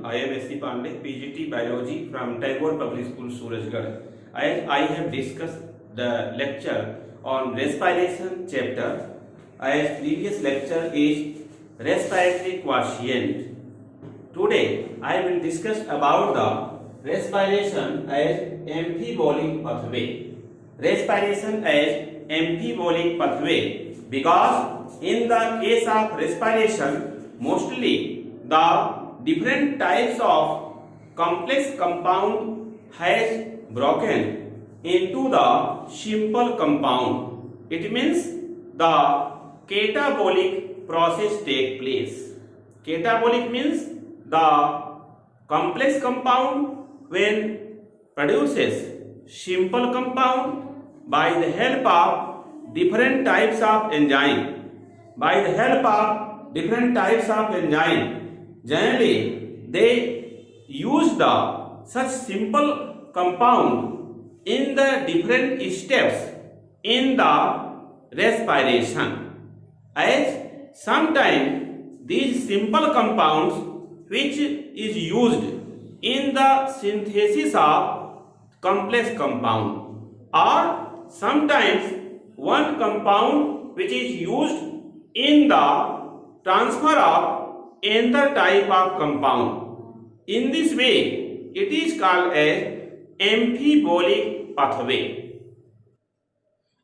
I am S.C. Pandey, PGT Biology from Tagore Public School, Surajgarh. I have discussed the lecture on respiration chapter. As previous lecture is respiratory quotient. Today I will discuss about the respiration as amphibolic pathway. Respiration as amphibolic pathway, because in the case of respiration mostly the different types of complex compound has broken into the simple compound. It means the catabolic process take place. Catabolic means the complex compound when produces simple compound by the help of different types of enzyme. By the help of different types of enzyme, generally they use the such simple compound in the different steps in the respiration. As sometimes these simple compounds which is used in the synthesis of complex compound, or sometimes one compound which is used in the transfer of another type of compound. In this way it is called as amphibolic pathway.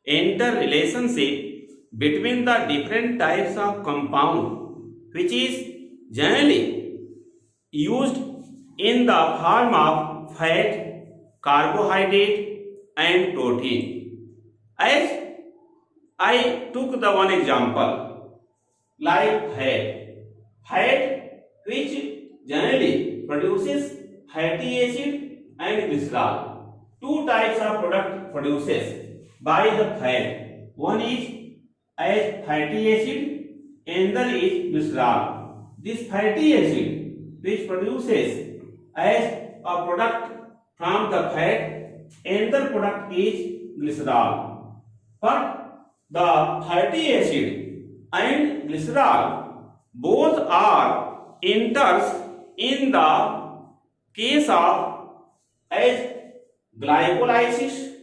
Interrelationship between the different types of compound which is generally used in the form of fat, carbohydrate and protein. As I took the one example like fat which generally produces fatty acid and glycerol. Two types of product produces by the fat. One is as fatty acid, another is glycerol. This fatty acid which produces as a product from the fat, another product is glycerol. But the fatty acid and glycerol both are enters in the case of as glycolysis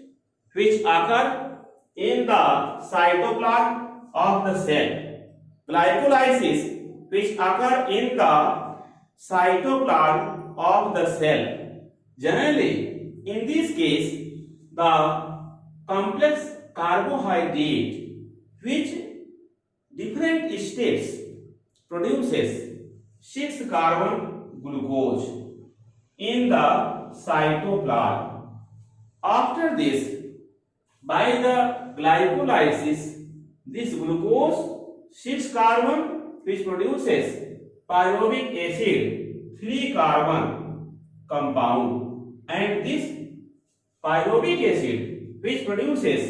which occur in the cytoplasm of the cell. Glycolysis which occur in the cytoplasm of the cell. Generally, in this case, the complex carbohydrate which different steps produces 6-carbon glucose in the cytoplasm. After this, by the glycolysis, this glucose 6-carbon which produces pyruvic acid 3-carbon compound, and this pyruvic acid which produces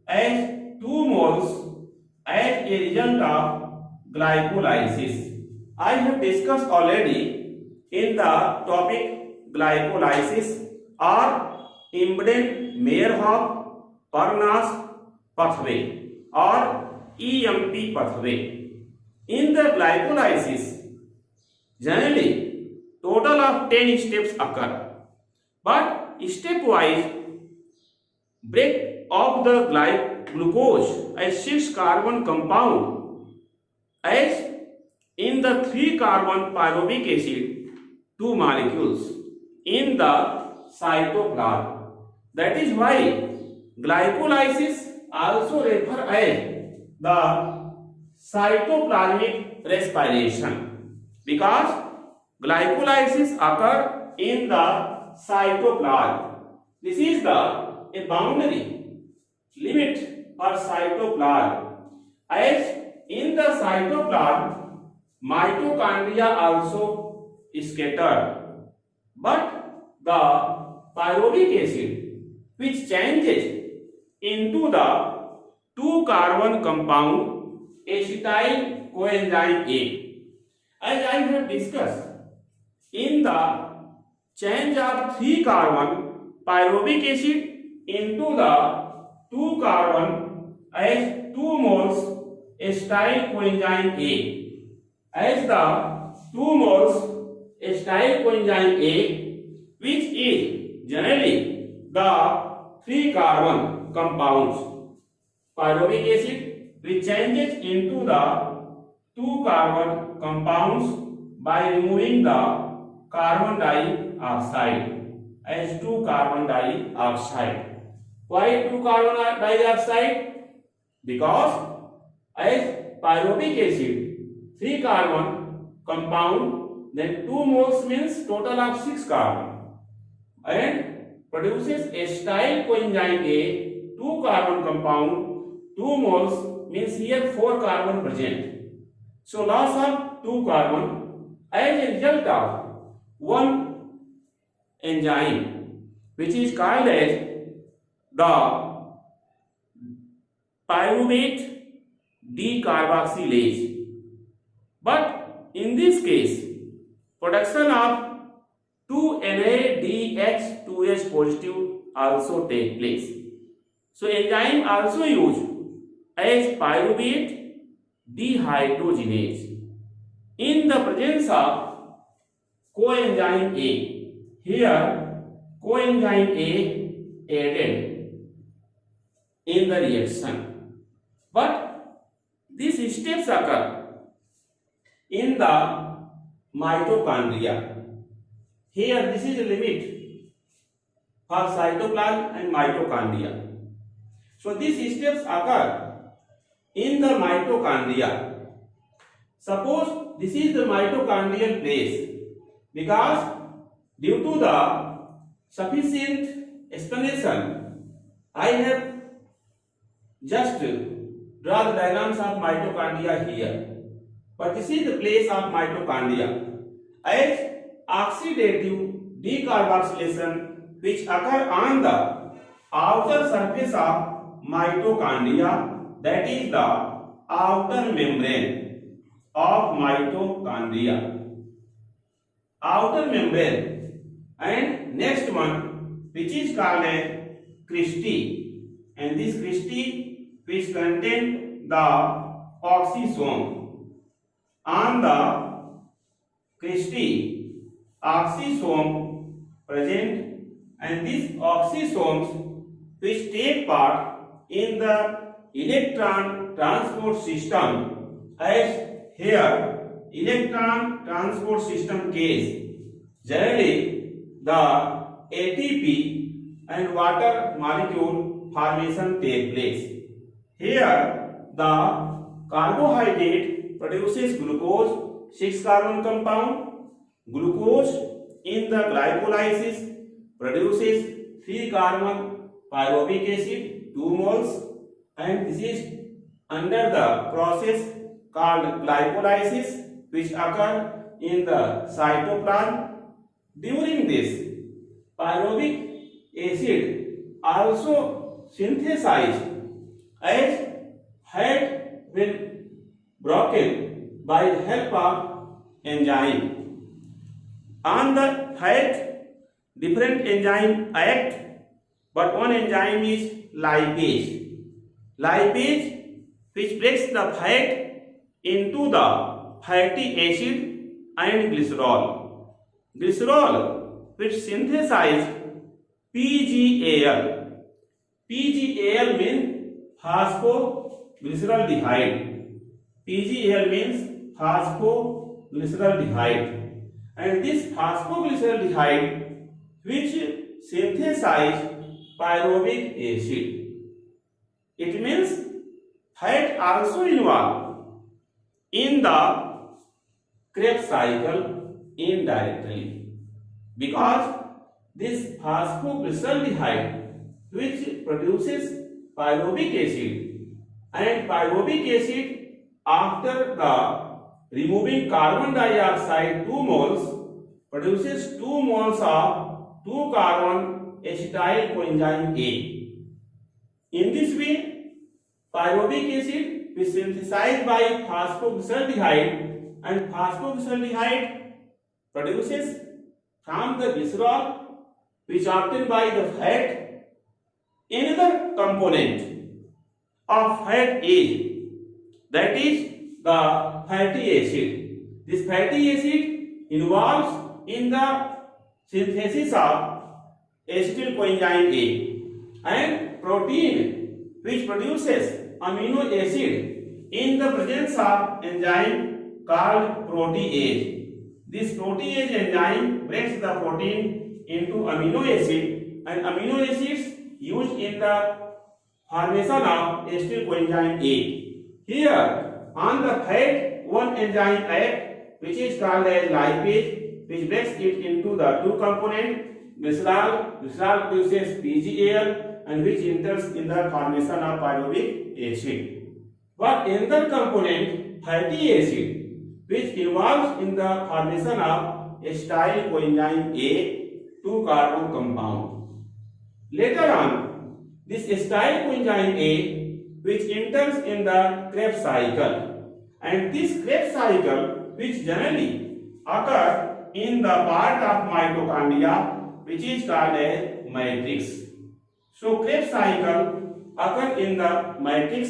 as 2 moles as a result of glycolysis. I have discussed already in the topic glycolysis or Embden-Meyerhoff-Parnas pathway or EMP pathway. In the glycolysis, generally total of 10 steps occur, but stepwise break of the glucose as 6-carbon compound as in the 3-carbon pyruvic acid 2 molecules in the cytoplasm. That is why glycolysis also refer as the cytoplasmic respiration, because glycolysis occur in the cytoplasm. This is a boundary limit for cytoplasm. As in the cytoplasm, mitochondria also scattered, but the pyruvic acid which changes into the 2-carbon compound acetyl coenzyme A. As I have discussed, in the change of 3-carbon pyruvic acid into the 2-carbon as 2 moles acetyl coenzyme A, as the 2 moles acyl coenzyme A, which is generally the 3 carbon compounds. Pyruvic acid which changes into the 2 carbon compounds by removing the carbon dioxide as 2 carbon dioxide. Why 2 carbon dioxide? Because as pyruvic acid 3 carbon compound, then 2 moles means total of 6 carbon, and produces acyl coenzyme A 2 carbon compound, 2 moles means here 4 carbon present. So loss of 2 carbon as a result of one enzyme which is called as the pyruvate decarboxylase. But in this case, production of 2NADH2S positive also take place. So enzyme also used as pyruvate dehydrogenase. In the presence of coenzyme A, here coenzyme A added in the reaction. But these steps occur in the mitochondria. Here this is a limit for cytoplasm and mitochondria. So these steps occur in the mitochondria. Suppose this is the mitochondrial place, because due to the sufficient explanation, I have just draw the diagrams of mitochondria here. But this is the place of mitochondria. As oxidative decarboxylation which occur on the outer surface of mitochondria, that is the outer membrane of mitochondria. Outer membrane, and next one which is called as cristae, and this cristae which contain the oxysome. On the cristae, oxysome present, and these oxysomes which take part in the electron transport system, as here electron transport system case, generally the ATP and water molecule formation take place. Here the carbohydrate produces glucose 6 carbon compound. Glucose in the glycolysis produces 3 carbon pyruvic acid 2 moles, and this is under the process called glycolysis which occur in the cytoplasm. During this, pyruvic acid also synthesized as fat when broken by the help of enzyme. On the fat, different enzyme act, but one enzyme is lipase. Lipase which breaks the fat into the fatty acid and glycerol. Glycerol which synthesize PGAL. PGAL means phosphoglyceraldehyde. PGAL means phosphoglyceraldehyde, and this phosphoglyceraldehyde which synthesize pyruvic acid. It means fat also involved in the Krebs cycle indirectly, because this phosphoglyceraldehyde which produces pyruvic acid, and pyruvic acid after the removing carbon dioxide 2 moles produces 2 moles of 2 carbon acetyl coenzyme A. In this way, pyruvic acid is synthesized by phosphoglyceraldehyde, and phosphoglyceraldehyde produces from the glycerol which obtained by the fat another component of fat is, that is the fatty acid. This fatty acid involves in the synthesis of acetyl coenzyme A, and protein which produces amino acid in the presence of enzyme called protease. This protease enzyme breaks the protein into amino acid, and amino acids used in the formation of acetyl coenzyme A. Here on the fat one enzyme act which is called as lipase, which breaks it into the two component glycerol. Glycerol produces PGAL, and which enters in the formation of pyruvic acid. But another component fatty acid which involves in the formation of acetyl coenzyme A 2-carbon compound. Later on, this acetyl coenzyme A which enters in the Krebs cycle, and this Krebs cycle which generally occurs in the part of mitochondria which is called as matrix. So Krebs cycle occurs in the matrix.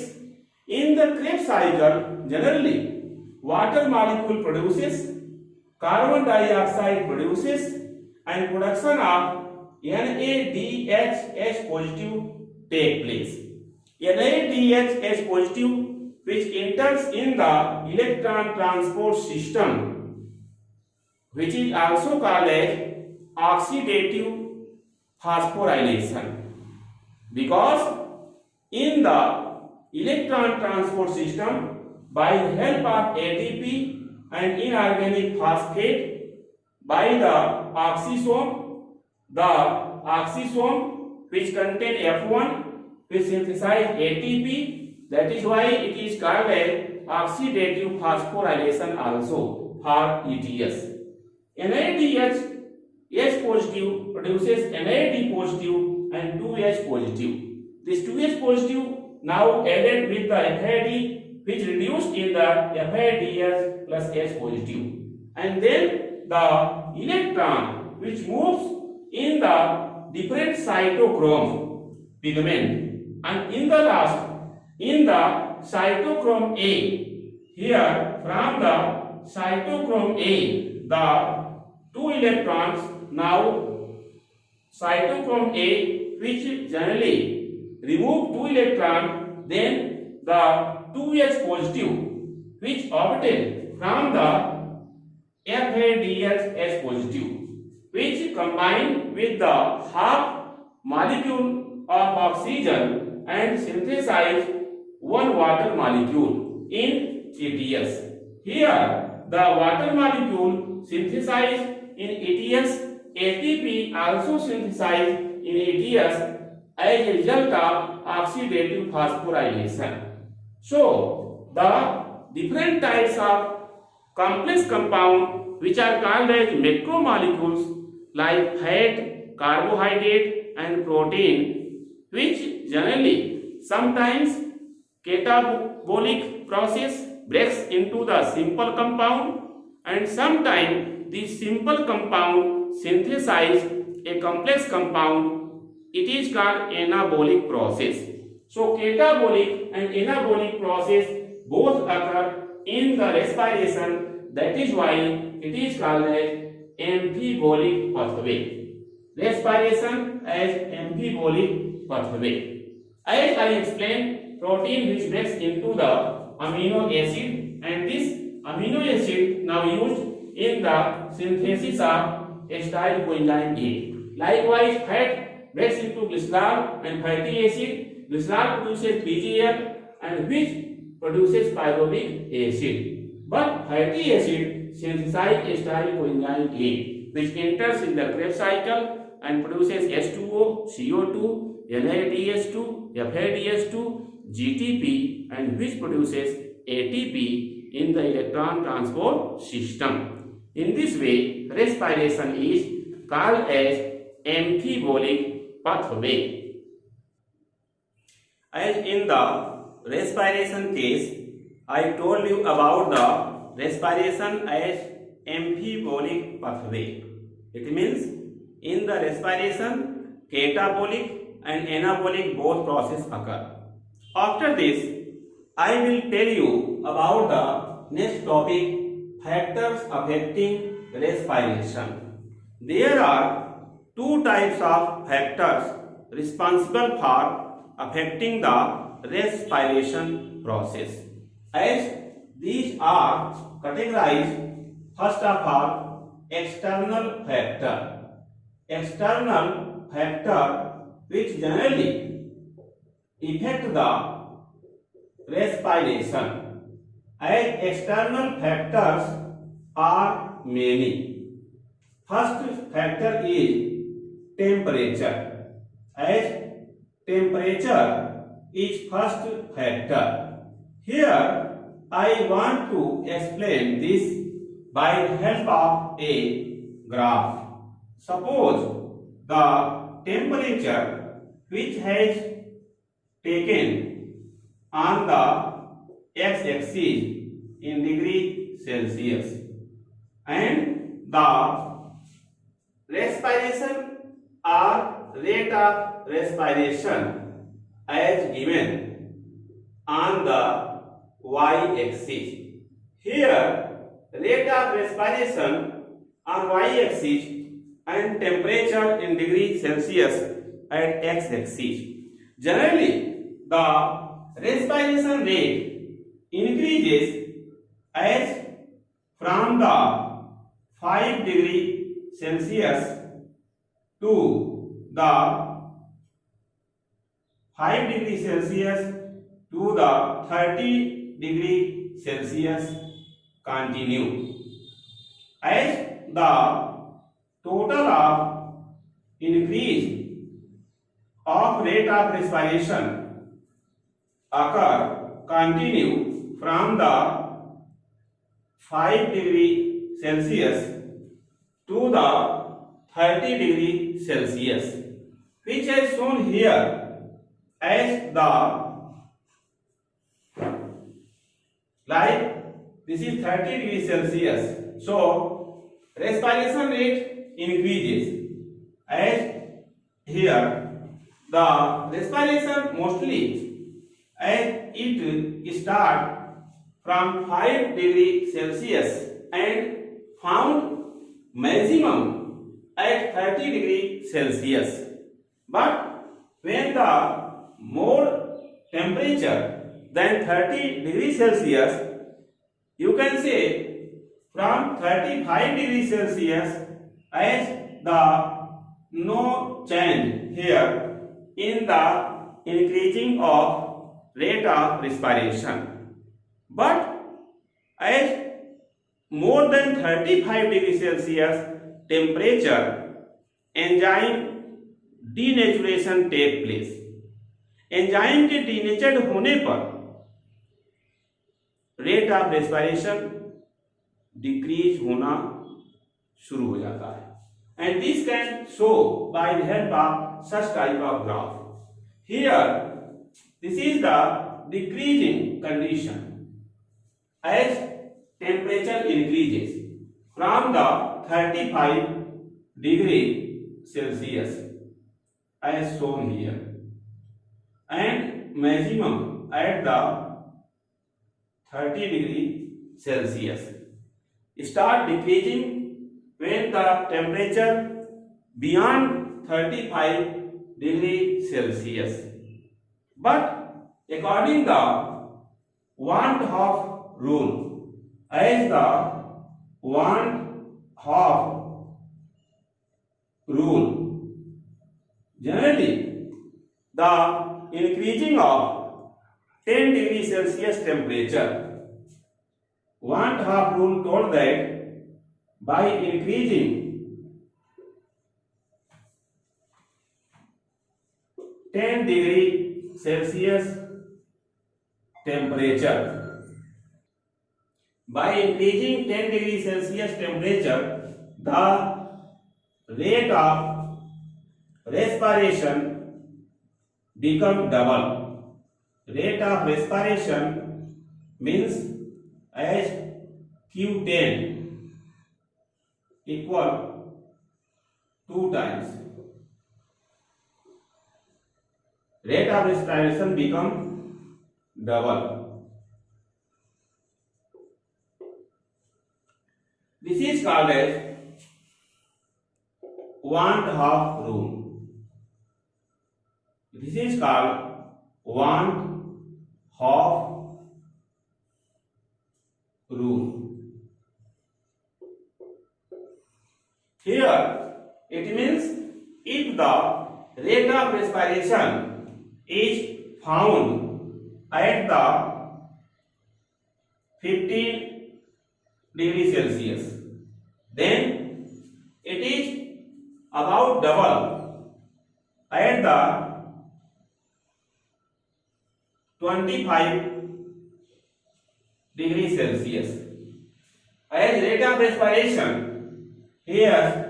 In the Krebs cycle, generally water molecule produces, carbon dioxide produces, and production of NADH positive take place. NADH positive which enters in the electron transport system, which is also called as oxidative phosphorylation, because in the electron transport system, by the help of ATP and inorganic phosphate, by the oxisome which contain F1 which synthesize ATP, that is why it is called as oxidative phosphorylation also for ETS. NADH positive produces NAD positive and 2H positive. This 2H positive now added with the FAD which reduced in the FADH plus H positive, and then the electron which moves in the different cytochrome pigment, and in the last in the cytochrome A. Here from the cytochrome A, the 2 electrons now cytochrome A which generally remove 2 electrons, then the 2H positive which obtained from the FADH positive, which combine with the half molecule of oxygen and synthesize one water molecule in ETS. Here the water molecule synthesized in ETS, ATP also synthesized in ETS as a result of oxidative phosphorylation. So the different types of complex compound which are called as macromolecules like fat, carbohydrate and protein, which generally sometimes catabolic process breaks into the simple compound, and sometimes this simple compound synthesize a complex compound. It is called anabolic process. So catabolic and anabolic process both occur in the respiration. That is why it is called as amphibolic pathway. Respiration as amphibolic pathway. As I explained, protein which breaks into the amino acid, and this amino acid now used in the synthesis of acetyl coenzyme A. Likewise, fat breaks into glycerol and fatty acid. Glycerol produces PGL, and which produces pyruvic acid. But fatty acid synthesize acetyl coenzyme A, which enters in the Krebs cycle and produces H2O, CO2, NADH2, FADH2, GTP, and which produces ATP in the electron transport system. In this way, respiration is called as amphibolic pathway. As in the respiration case, I told you about the respiration as amphibolic pathway. It means in the respiration, catabolic and anabolic both processes occur. After this, I will tell you about the next topic, factors affecting respiration. there are two types of factors responsible for affecting the respiration process, as these are categorized. First of all, external factor. External factor which generally affect the respiration, as external factors are many. First factor is temperature, as temperature is first factor. Here I want to explain this by the help of a graph. Suppose the temperature which has taken on the x-axis in degree Celsius, and the respiration or rate of respiration as given on the y-axis. Here rate of respiration on y-axis and temperature in degree Celsius at x-axis. Generally, the respiration rate increases as from the 5 degree Celsius to the 5 degree Celsius to the 30 degree Celsius continue, as the total of increase of rate of respiration occur continue from the 5 degree Celsius to the 30 degree Celsius, which is shown here as the, like this is 30 degree Celsius. So respiration rate increases, as here the respiration mostly as it start from 5 degree Celsius and found maximum at 30 degree Celsius. But when the more temperature than 30 degree Celsius, you can say from 35 degree Celsius, as the no change here in the increasing of rate of respiration. But as more than 35 degree Celsius temperature, enzyme denaturation take place. Enzyme के denatured होने पर rate of respiration decrease होना शुरू हो जाता है, and this can show by the help of such type of graph. Here this is the decreasing condition as temperature increases from the 35 degree Celsius as shown here, and maximum at the 30 degree Celsius. Start decreasing when the temperature beyond 35 degree Celsius. But according the 1/2 rule, as the 1/2 rule, generally the increasing of 10 degree Celsius temperature, 1/2 rule told that by increasing 10 degree Celsius temperature, by increasing 10 degree Celsius temperature, the rate of respiration become double. Rate of respiration means as Q10 equal 2 times. Rate of respiration become double. This is called as want of room. This is called want of room. Here it means if the rate of respiration is found at the 15 degrees Celsius, then it is about double at the 25 degrees Celsius. As rate of respiration, here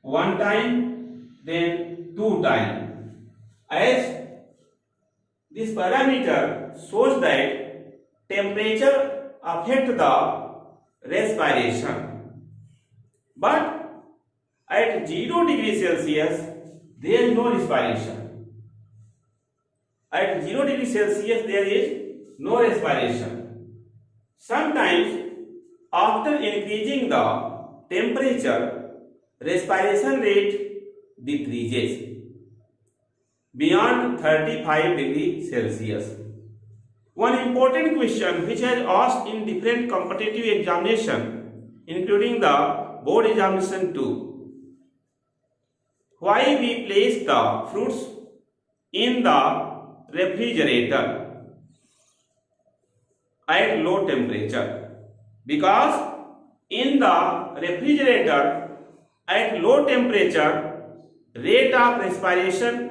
one time, then two time. As this parameter shows that temperature affect the respiration, but at 0 degrees Celsius there is no respiration. At 0 degrees Celsius there is no respiration. Sometimes after increasing the temperature, respiration rate decreases beyond 35 degrees Celsius. One important question which has asked in different competitive examination, including the board examination too: why we place the fruits in the refrigerator at low temperature? Because in the refrigerator at low temperature, rate of respiration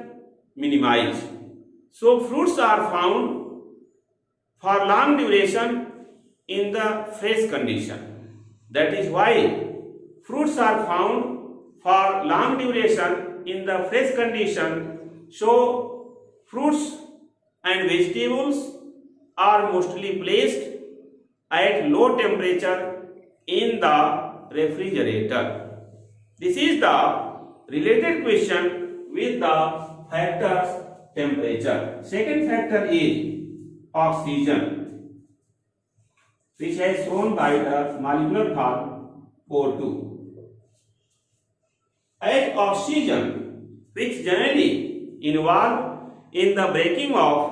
minimized. So fruits are found for long duration in the fresh condition. That is why fruits are found for long duration in the fresh condition. So fruits and vegetables are mostly placed at low temperature in the refrigerator. This is the related question with the factors temperature. Second factor is oxygen, which is shown by the molecular form O2. As oxygen, which generally involve in the breaking of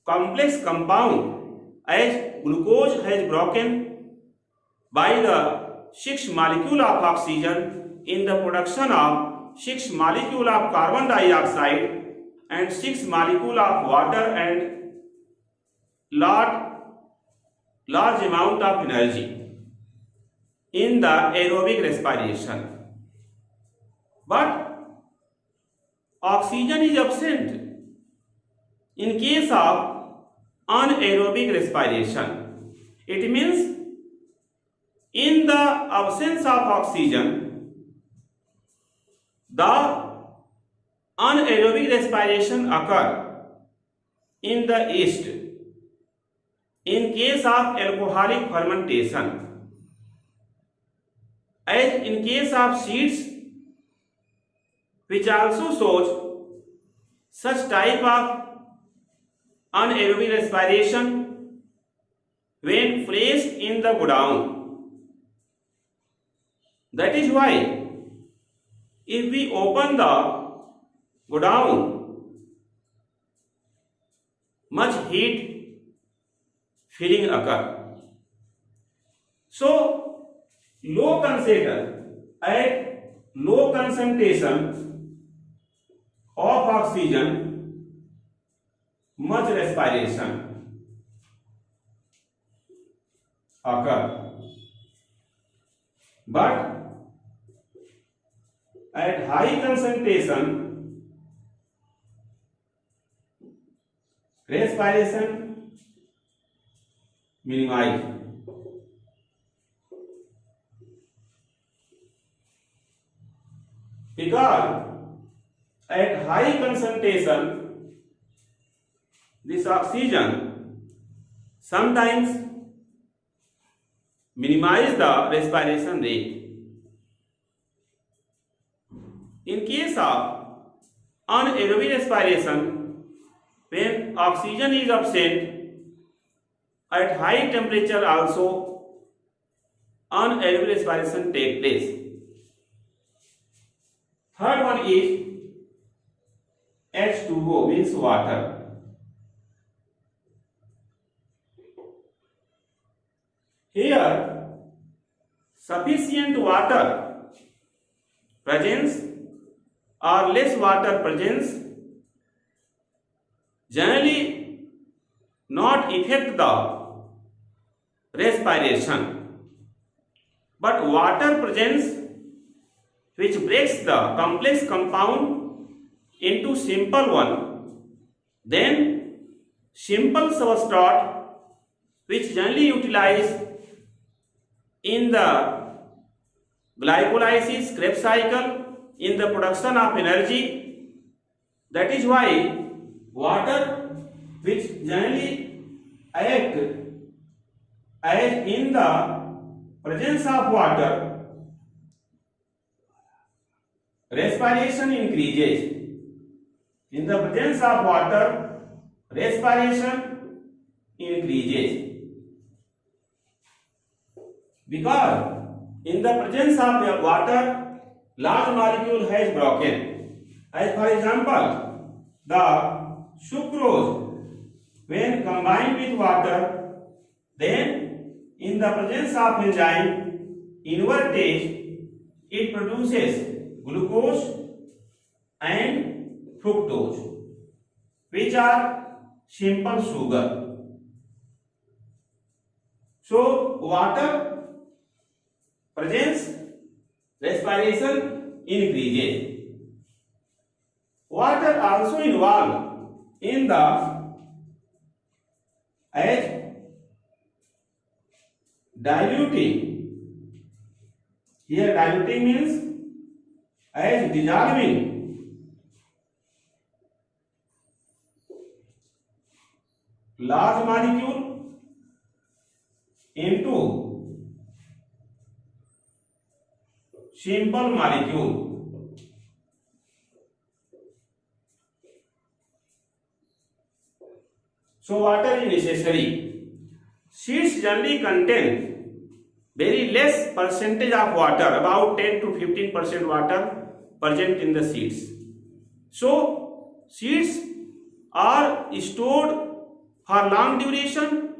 complex compound, as glucose has broken by the 6 molecule of oxygen in the production of 6 molecule of carbon dioxide and 6 molecule of water and large amount of energy in the aerobic respiration. But oxygen is absent in case of anaerobic respiration. It means in the absence of oxygen, the anaerobic respiration occur in the yeast in case of alcoholic fermentation. As in case of seeds, which also shows such type of anaerobic respiration when placed in the godown. That is why if we open the godown, much heat filling occur. So low concentration of oxygen, much respiration occur. But at high concentration, respiration minimized. Because at high concentration, this oxygen sometimes minimize the respiration rate. In case of anaerobic respiration, when oxygen is absent, at high temperature also anaerobic respiration takes place. Third one is H2O, means water. Here, sufficient water presence or less water presence generally not affect the respiration, but water presence which breaks the complex compound into simple one, then simple substrate which generally utilized in the glycolysis Krebs cycle in the production of energy. That is why water which generally act as in the presence of water, respiration increases. In the presence of water, respiration increases. Because in the presence of water, large molecule has broken. As for example, the sucrose, when combined with water, then in the presence of enzyme invertase, it produces glucose and fructose, which are simple sugar. So water presence, respiration increases. Water also involved in the as diluting. Here diluting means as dissolving large molecule into simple molecule. So water is necessary. Seeds generally contain very less percentage of water, about 10 to 15% water present in the seeds. So seeds are stored for long duration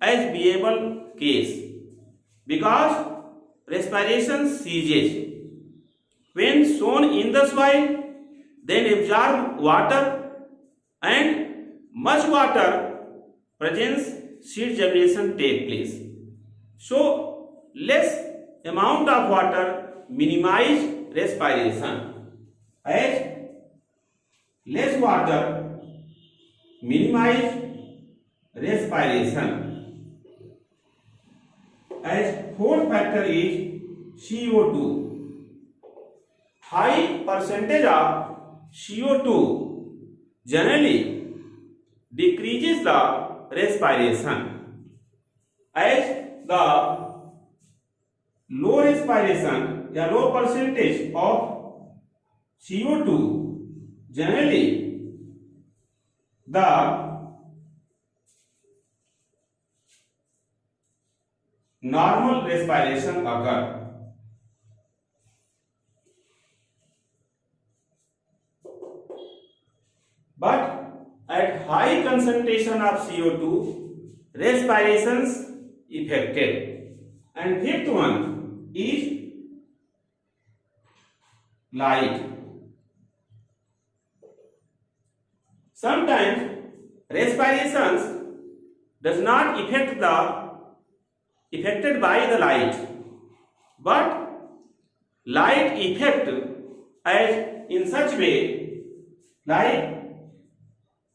as viable case, because respiration ceases. When sown in the soil, then absorb water, and much water presence seed germination take place. So less amount of water minimize respiration, as less water minimize respiration. As fourth factor is CO2. High percentage of CO2 generally decreases the respiration, as the low respiration, a low percentage of CO2 generally the normal respiration occur. But at high concentration of CO2, respirations affected. And fifth one is light. Sometimes respirations does not affected by the light, but light effect as in such way like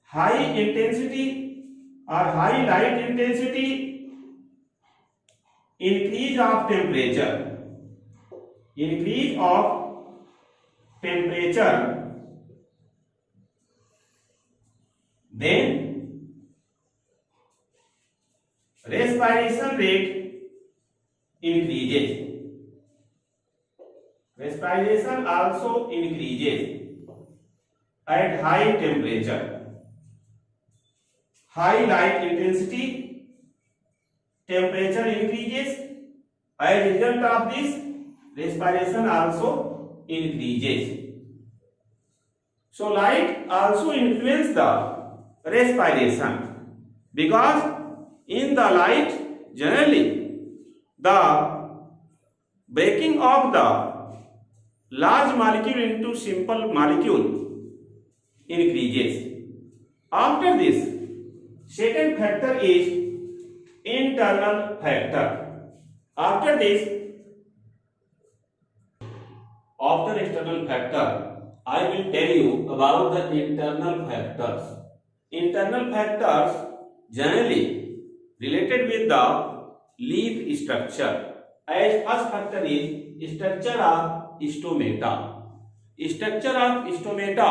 high intensity or high light intensity, increase of temperature, then respiration rate increases. Respiration also increases at high temperature. High light intensity, temperature increases. As a result of this, respiration also increases. So light also influence the respiration, because in the light generally the breaking of the large molecule into simple molecule increases. After this, second factor is internal factor. After external factor, I will tell you about the internal factors. Internal factors generally related with the leaf structure. As first factor is structure of stomata. Structure of stomata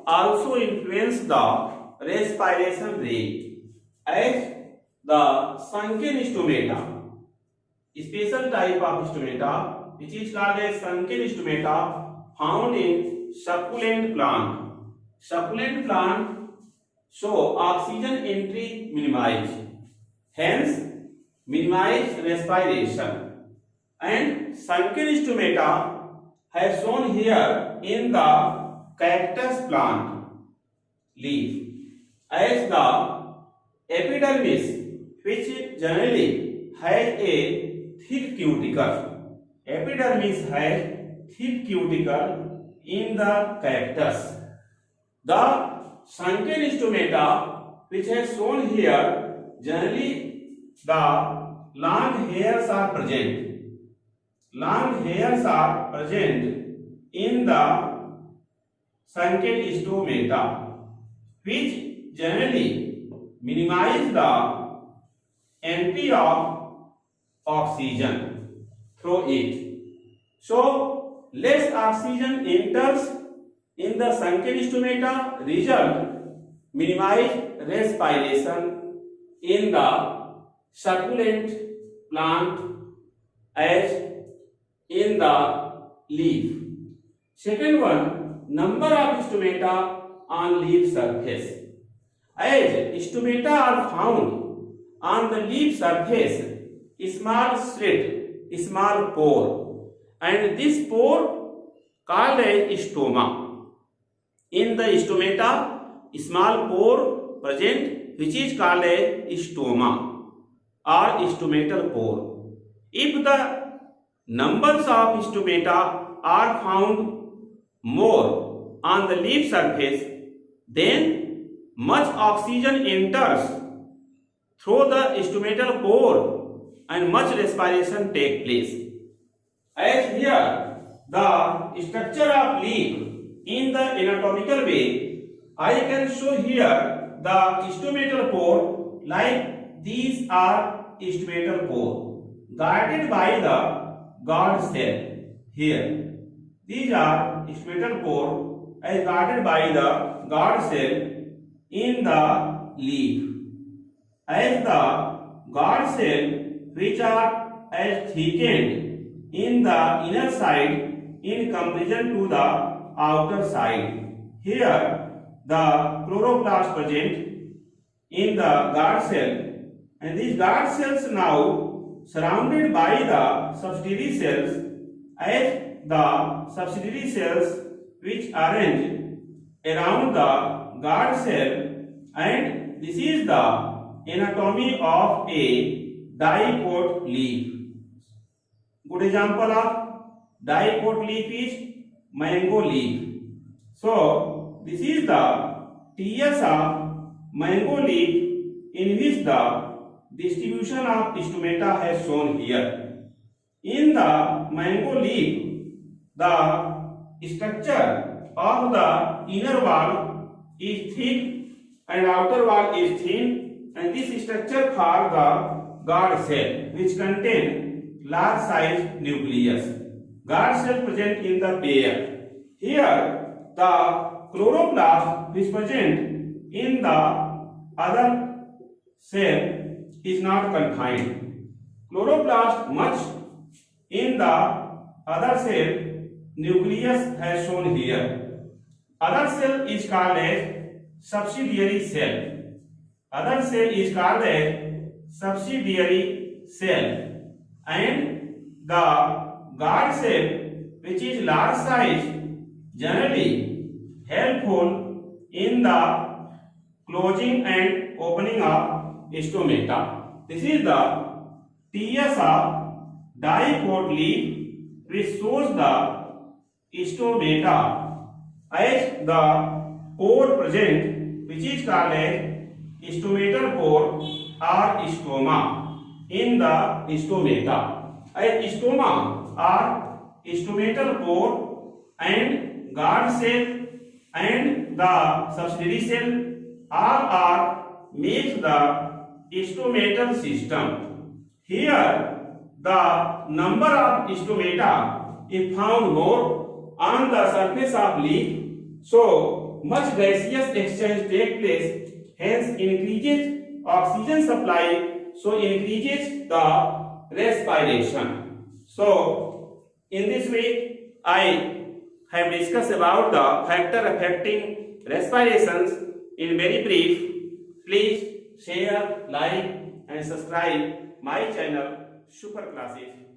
also influence the respiration rate, as the sunken stomata, special type of stomata which is called as sunken stomata, found in succulent plant. Succulent plant show oxygen entry minimized, hence minimized respiration, and sunken stomata has shown here in the cactus plant leaf, as the epidermis, which generally has a thick cuticle. Epidermis has thick cuticle in the cactus. The sunken stomata, which has shown here, generally the long hairs are present. Long hairs are present in the sunken stomata, which generally minimize the entry of oxygen through it. So less oxygen enters in the sunken stomata, result minimized respiration in the succulent plant as in the leaf. Second one, number of stomata on leaf surface. As stomata are found on the leaf surface, small slit, small pore, and this pore called as stoma. In the stomata, small pore present, which is called as stoma or stomatal pore. If the numbers of stomata are found more on the leaf surface, then much oxygen enters through the stomatal pore and much respiration take place. As here, the structure of leaf in the anatomical way, I can show here the stomatal pore, like these are stomatal pore guarded by the guard cell here. These are stomatal pore as guarded by the guard cell in the leaf, as the guard cell which are as thickened in the inner side in comparison to the outer side. Here the chloroplast present in the guard cell, and these guard cells now surrounded by the subsidiary cells, as the subsidiary cells which arrange around the guard cell, and this is the anatomy of a dipot leaf. Good example of dipot leaf is mango leaf. So this is the TS of mango leaf, in which the distribution of stomata has shown here. In the mango leaf, the structure of the inner wall is thick and outer wall is thin, and this structure for the guard cell, which contain large size nucleus. Guard cell present in the pair. Here the chloroplast which present in the other cell is not confined. Chloroplast much in the other cell, nucleus has shown here. Other cell is called as subsidiary cell. Other cell is called as subsidiary cell, and the guard cell which is large size, generally helpful in the closing and opening of stomata. This is the TSA diport leaf, which shows the stomata as the pore present, which is called as stomatal pore or stoma in the stomata. As stoma or stomatal pore and guard cell and the subsidiary cell all are makes the stomatal system. Here the number of stomata is found more on the surface of leaf, so much gaseous exchange take place, hence increases oxygen supply, so increases the respiration. So in this way I have discussed about the factor affecting respirations in very brief. Please share, like and subscribe my channel Super Classes.